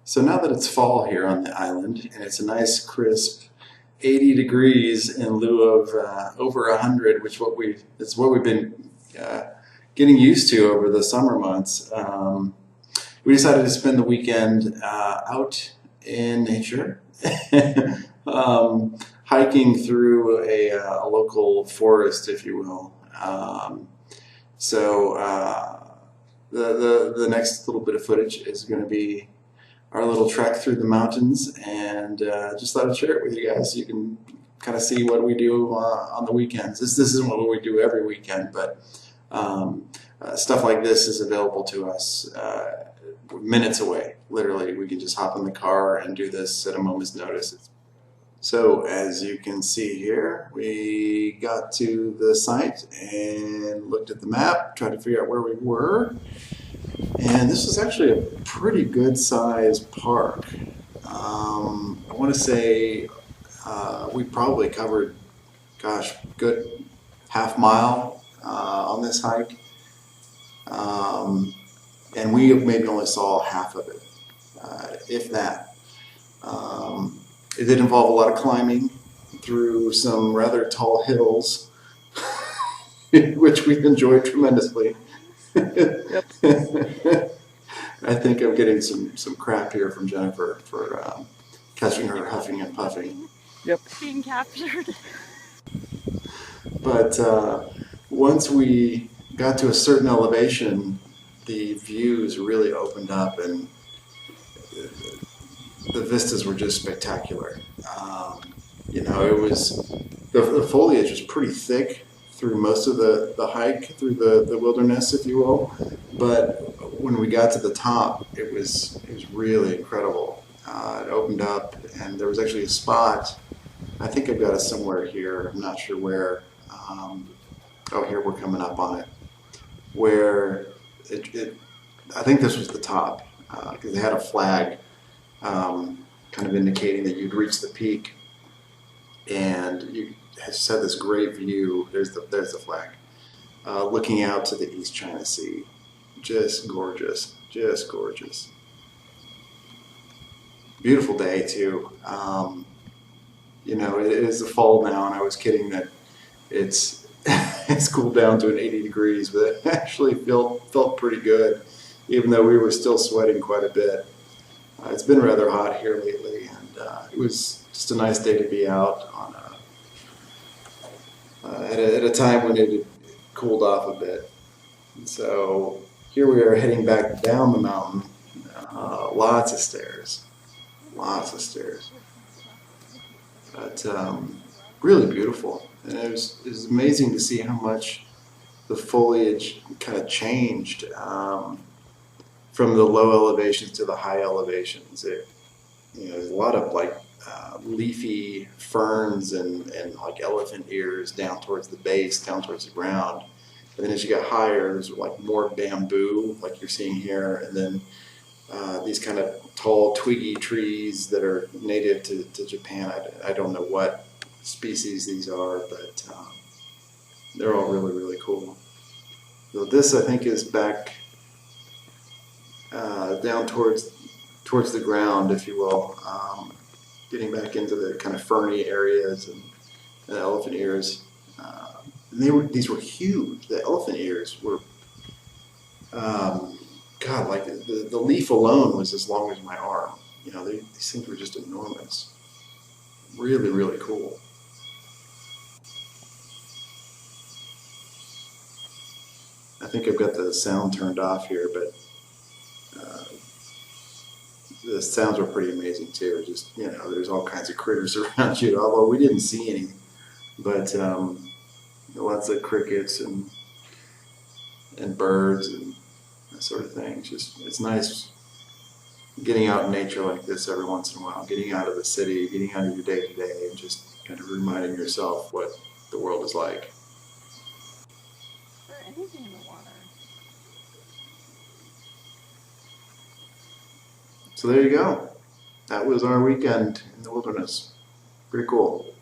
So now that it's fall here on the island and it's a nice crisp 80 degrees in lieu of over 100, which it's what we've been getting used to over the summer months. We decided to spend the weekend out in nature, hiking through a local forest, if you will. The next little bit of footage is going to be our little trek through the mountains, and just thought I'd share it with you guys so you can kind of see what we do on the weekends. This isn't what we do every weekend, but stuff like this is available to us minutes away. Literally, we can just hop in the car and do this at a moment's notice. So as you can see here, we got to the site and looked at the map, tried to figure out where we were. And this is actually a pretty good sized park. I want to say we probably covered, gosh, good half mile on this hike. And we maybe only saw half of it, if that. It did involve a lot of climbing through some rather tall hills, which we enjoyed tremendously. Yep. I think I'm getting some crap here from Jennifer for catching her huffing and puffing. Yep. Being captured. But once we got to a certain elevation, the views really opened up and the vistas were just spectacular. It was, the foliage was pretty thick through most of the hike, through the wilderness, if you will. But when we got to the top, it was really incredible. It opened up, and there was actually a spot. I think I've got it somewhere here. I'm not sure where. Here we're coming up on it. Where I think this was the top because they had a flag kind of indicating that you'd reached the peak, and you just had this great view. There's the flag, looking out to the East China Sea. Just gorgeous, just gorgeous. Beautiful day too. It is the fall now, and I was kidding that it's it's cooled down to an 80 degrees, but it actually felt pretty good, even though we were still sweating quite a bit. It's been rather hot here lately, and it was just a nice day to be out on at a time when it had cooled off a bit. And so here we are heading back down the mountain. Lots of stairs, but really beautiful. And it was amazing to see how much the foliage kind of changed from the low elevations to the high elevations. There's a lot of leafy ferns and like elephant ears down towards the base, down towards the ground. And then as you get higher, there's like more bamboo, like you're seeing here, and then these kind of tall, twiggy trees that are native to Japan. I don't know what species these are, but they're all really, really cool. So this, I think, is back down towards the ground, if you will, getting back into the kind of ferny areas and the elephant ears. These were huge. The elephant ears were, like the leaf alone was as long as my arm. These things were just enormous. Really, really cool. I think I've got the sound turned off here, but the sounds were pretty amazing too. Just, there's all kinds of critters around you, although we didn't see any, but lots of crickets and birds and that sort of thing. It's nice getting out in nature like this every once in a while, getting out of the city, getting out of your day to day, and just kind of reminding yourself what the world is like. Is there anything in the water? So there you go. That was our weekend in the wilderness. Pretty cool.